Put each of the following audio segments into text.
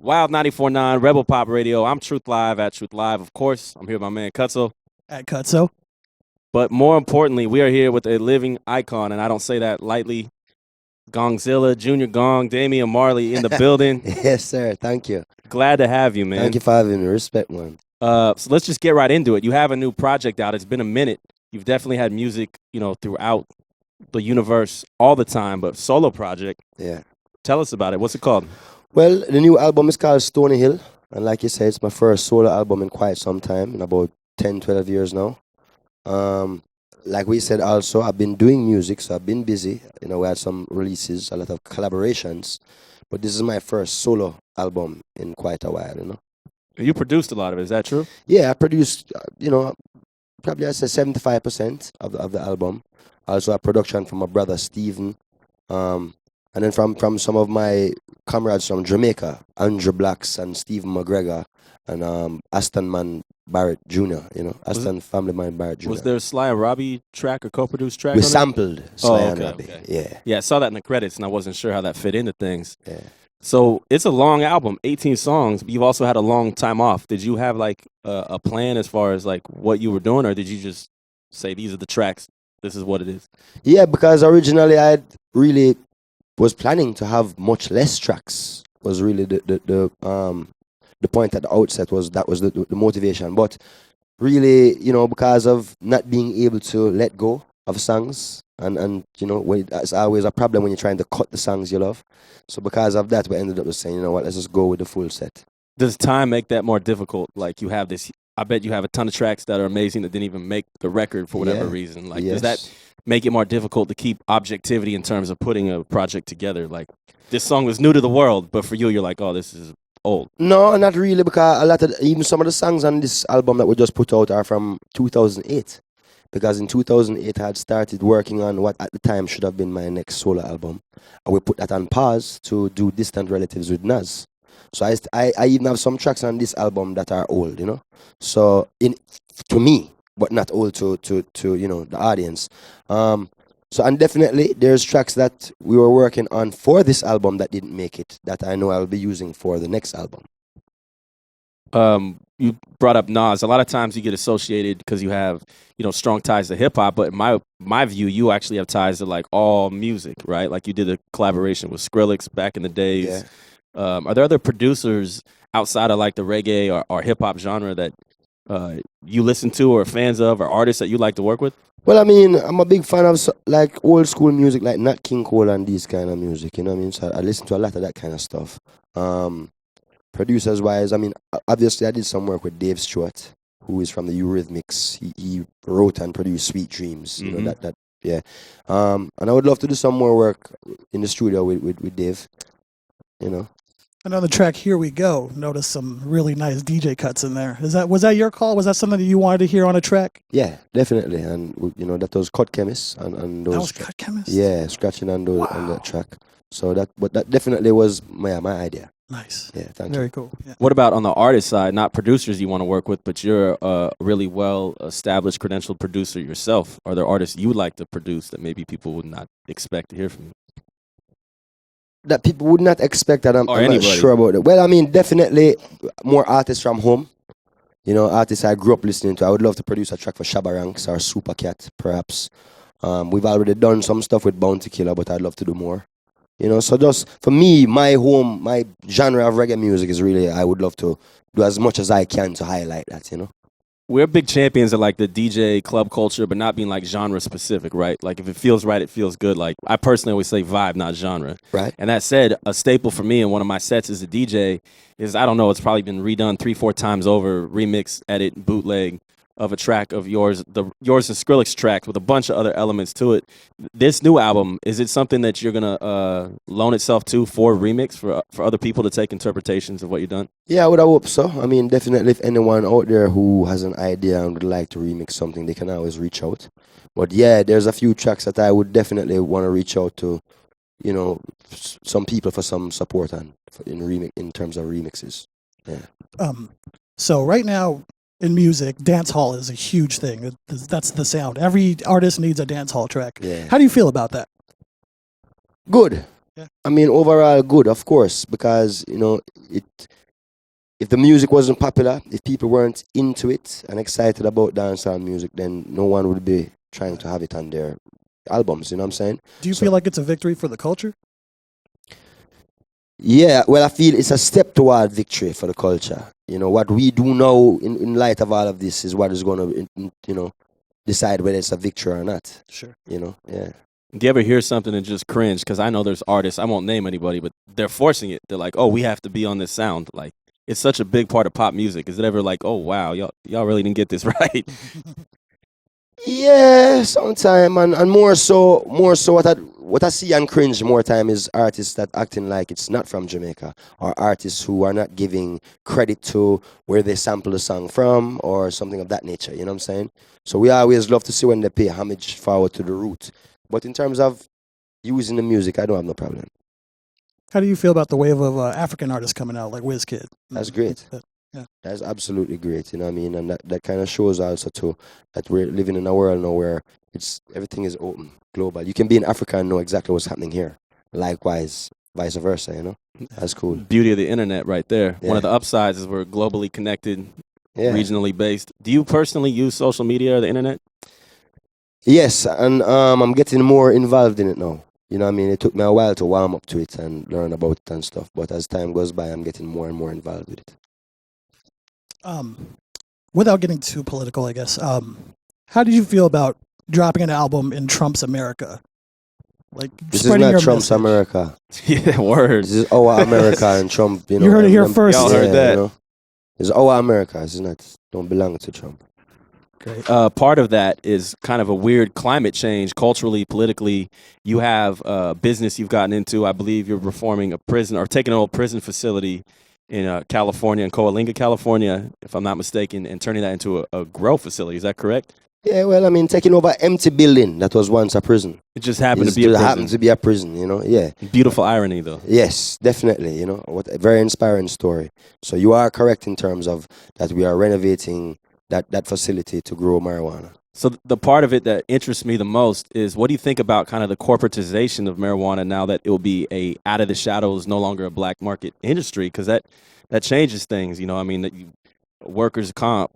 Wild 94.9, Rebel Pop Radio. I'm Truth Live at Truth Live, of course. I'm here with my man Cutso. At Cutso. But more importantly, we are here with a living icon, and I don't say that lightly. Gongzilla, Junior Gong, Damian Marley in the building. Yes, sir. Thank you. Glad to have you, man. Thank you for having me. Respect, man. So let's just get right into it. You have a new project out. It's been a minute. You've definitely had music, throughout the universe all the time, but solo project. Yeah. Tell us about it. What's it called? Well, the new album is called Stony Hill. And like you said, it's my first solo album in quite some time, in about 10, 12 years now. Like we said also, I've been doing music, so I've been busy. We had some releases, a lot of collaborations. But this is my first solo album in quite a while, You produced a lot of it. Is that true? Yeah, I produced, probably I'd say 75% of the album. Also a production from my brother, Steven. And then from some of my comrades from Jamaica, Andrew Blacks and Stephen McGregor and Aston Man Barrett Jr., Aston Family Man Barrett Jr. Was there a Sly and Robbie track or co-produced track? We on sampled Sly and Robbie. Okay. Yeah. Yeah, I saw that in the credits, and I wasn't sure how that fit into things. Yeah. So it's a long album, 18 songs, but you've also had a long time off. Did you have a plan as far as what you were doing, or did you just say, these are the tracks, this is what it is? Yeah, because originally I really was planning to have much less tracks. Was really the point at the outset was the motivation. But really, because of not being able to let go of songs, and it's always a problem when you're trying to cut the songs you love. So because of that, we ended up saying, let's just go with the full set. Does time make that more difficult? You have this, I bet you have a ton of tracks that are amazing that didn't even make the record for whatever reason. Yes. Does that make it more difficult to keep objectivity in terms of putting a project together? This song was new to the world, but for you, you're like, oh, this is old. No, not really, because even some of the songs on this album that we just put out are from 2008. Because in 2008, I had started working on what at the time should have been my next solo album. And we put that on pause to do Distant Relatives with Nas. So I even have some tracks on this album that are old, So to me, but not old to the audience. And definitely there's tracks that we were working on for this album that didn't make it, that I know I'll be using for the next album. You brought up Nas. A lot of times you get associated because you have, strong ties to hip hop. But in my view, you actually have ties to all music, right? You did a collaboration with Skrillex back in the days. Yeah. Are there other producers outside of the reggae or hip hop genre that you listen to or fans of, or artists that you like to work with? Well, I'm a big fan of old school music, like Nat King Cole and these kind of music. So I listen to a lot of that kind of stuff. Producers wise, obviously I did some work with Dave Stewart, who is from the Eurythmics. He wrote and produced Sweet Dreams. Mm-hmm. And I would love to do some more work in the studio with Dave. And on the track Here We Go, notice some really nice DJ cuts in there. Was that your call? Was that something that you wanted to hear on a track? Yeah, definitely. And that was Cut Chemist and those. That was Cut Chemist? Yeah, scratching on that track. So that definitely was my idea. Nice. Yeah, thank you. Very cool. Yeah. What about on the artist side? Not producers you want to work with, but you're a really well-established, credentialed producer yourself. Are there artists you would like to produce that maybe people would not expect to hear from you? That people would not expect, that I'm not sure about it. Well, definitely more artists from home. Artists I grew up listening to. I would love to produce a track for Shabba Ranks or Super Cat, perhaps. We've already done some stuff with Bounty Killer, but I'd love to do more. So just for me, my genre of reggae music is really, I would love to do as much as I can to highlight that, We're big champions of the DJ club culture, but not being genre specific, right? If it feels right, it feels good. I personally always say vibe, not genre. Right. And that said, a staple for me in one of my sets as a DJ is, I don't know, it's probably been redone 3-4 times over, remix, edit, bootleg of a track of yours and Skrillex tracks with a bunch of other elements to it. This new album, is it something that you're going to loan itself to for remix, for other people to take interpretations of what you've done? Yeah, I would hope so. Definitely if anyone out there who has an idea and would like to remix something, they can always reach out. But yeah, there's a few tracks that I would definitely want to reach out to, some people for some support in terms of remixes. Yeah. So right now, in music, dance hall is a huge thing. That's the sound. Every artist needs a dance hall track. Yeah. How do you feel about that? Good. I mean, overall good, of course, because it. If the music wasn't popular, if people weren't into it and excited about dancehall music, then no one would be trying to have it on their albums. You know what I'm saying? Do you So- feel like it's a victory for the culture? Yeah, well, I feel it's a step toward victory for the culture. What we do now in light of all of this is what is going to, decide whether it's a victory or not. Sure. Yeah. Do you ever hear something and just cringe? Because I know there's artists, I won't name anybody, but they're forcing it. They're like, oh, we have to be on this sound. Like, it's such a big part of pop music. Is it ever like, oh, wow, y'all really didn't get this right? Yeah, sometime and more so what I see and cringe more time is artists that acting like it's not from Jamaica, or artists who are not giving credit to where they sample the song from or something of that nature. You know what I'm saying? So we always love to see when they pay homage forward to the root. But in terms of using the music, I don't have no problem. How do you feel about the wave of African artists coming out like WizKid? That's great. That's absolutely great. You know what I mean? And that kind of shows also too that we're living in a world now where everything is open, global. You can be in Africa and know exactly what's happening here. Likewise, vice versa. That's cool. Beauty of the internet right there. One Yeah. of the upsides is we're globally connected, Yeah. regionally based. Do you personally use social media or the internet? Yes, and I'm getting more involved in it now. You know what I mean? It took me a while to warm up to it and learn about it and stuff. But as time goes by, I'm getting more and more involved with it. Without getting too political, I guess, how did you feel about dropping an album in Trump's America? Like This is spreading not your Trump's message. America. Yeah, word. This is our America and Trump. You heard it here first. Y'all heard that. It's our America. This is not. Don't belong to Trump. Great. Part of that is kind of a weird climate change, culturally, politically. You have a business you've gotten into. I believe you're reforming a prison or taking an old prison facility in California, in Coalinga, California, if I'm not mistaken, and turning that into a grow facility. Is that correct? Yeah, well, I mean, taking over empty building that was once a prison. It just happened It to be a prison. happened to be a prison. Yeah. Beautiful irony, though. Yes, definitely. What a very inspiring story. So you are correct in terms of that we are renovating that facility to grow marijuana. So the part of it that interests me the most is what do you think about kind of the corporatization of marijuana now that it will be a out of the shadows, no longer a black market industry? Because that changes things. I mean, that workers' comp,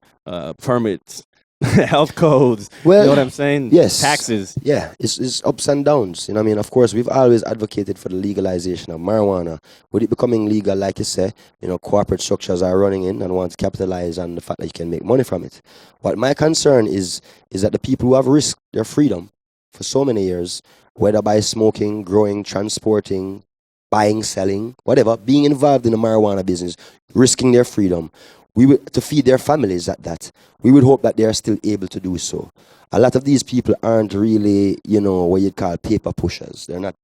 permits, health codes. Well, you know what I'm saying? yes. Taxes. Yeah, it's ups and downs. You know what I mean? Of course, we've always advocated for the legalization of marijuana. With it becoming legal, like you say, corporate structures are running in and want to capitalize on the fact that you can make money from it. What my concern is that the people who have risked their freedom for so many years, whether by smoking, growing, transporting, buying, selling, whatever, being involved in the marijuana business, risking their freedom, to feed their families at that, we would hope that they are still able to do so. A lot of these people aren't really, what you'd call paper pushers. They're not,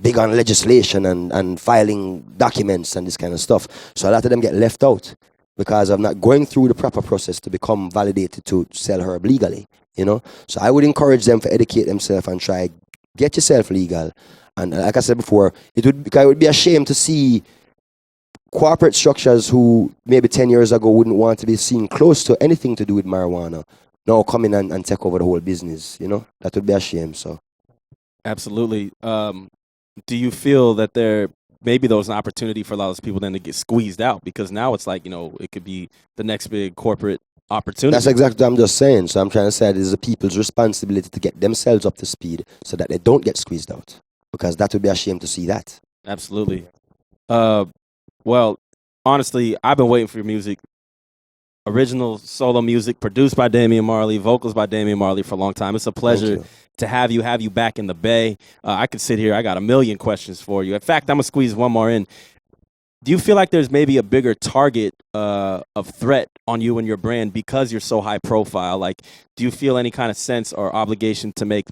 big on legislation and filing documents and this kind of stuff. So a lot of them get left out because of not going through the proper process to become validated to sell herb legally, So I would encourage them to educate themselves and try get yourself legal. And like I said before, it would be a shame to see corporate structures who maybe 10 years ago wouldn't want to be seen close to anything to do with marijuana now come in and take over the whole business. That would be a shame. So Absolutely. Do you feel that maybe there was an opportunity for a lot of people then to get squeezed out because now it's like, it could be the next big corporate opportunity? that's exactly what I'm just saying. So I'm trying to say it is the people's responsibility to get themselves up to speed so that they don't get squeezed out, because that would be a shame to see that. Absolutely. Well, honestly, I've been waiting for your music. Original solo music produced by Damian Marley, vocals by Damian Marley for a long time. It's a pleasure you. to have you back in the Bay. I could sit here. I got a million questions for you. In fact, I'm going to squeeze one more in. Do you feel like there's maybe a bigger target of threat on you and your brand because you're so high profile? Like, do you feel any kind of sense or obligation to make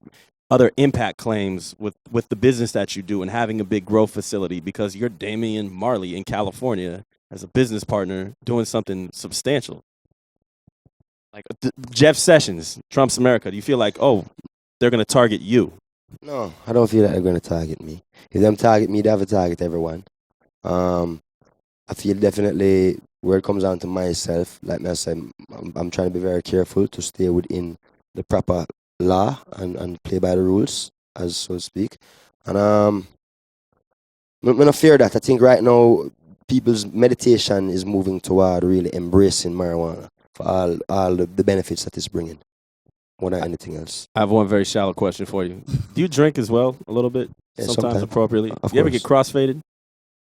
other impact claims with the business that you do and having a big growth facility because you're Damian Marley in California as a business partner doing something substantial? Like Jeff Sessions, Trump's America. Do you feel like, they're going to target you? No, I don't feel that they're going to target me. If them target me, they have to target everyone. I feel definitely where it comes down to myself, like I said, I'm trying to be very careful to stay within the proper law and play by the rules, as so to speak. And I'm not fear that. I think right now people's meditation is moving toward really embracing marijuana for all the benefits that it's bringing, more than anything else. I have one very shallow question for you. Do you drink as well a little bit? Yeah, sometimes sometime. appropriately. Of You ever get course. crossfaded?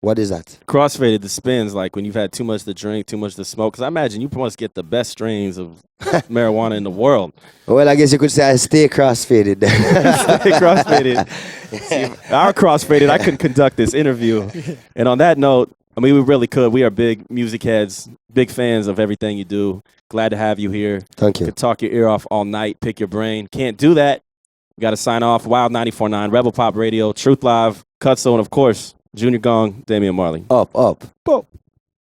What is that? Crossfaded, the spins, like when you've had too much to drink, too much to smoke. Because I imagine you must get the best strains of marijuana in the world. Well, I guess you could say I stay crossfaded. Crossfaded. See, our crossfaded, I couldn't conduct this interview. And on that note, I mean, we really could. We are big music heads, big fans of everything you do. Glad to have you here. Thank you. Could talk your ear off all night, pick your brain. Can't do that. We got to sign off. Wild 94.9, Rebel Pop Radio, Truth Live, Cutso, and of course, Junior Gong, Damian Marley. Up. Boom.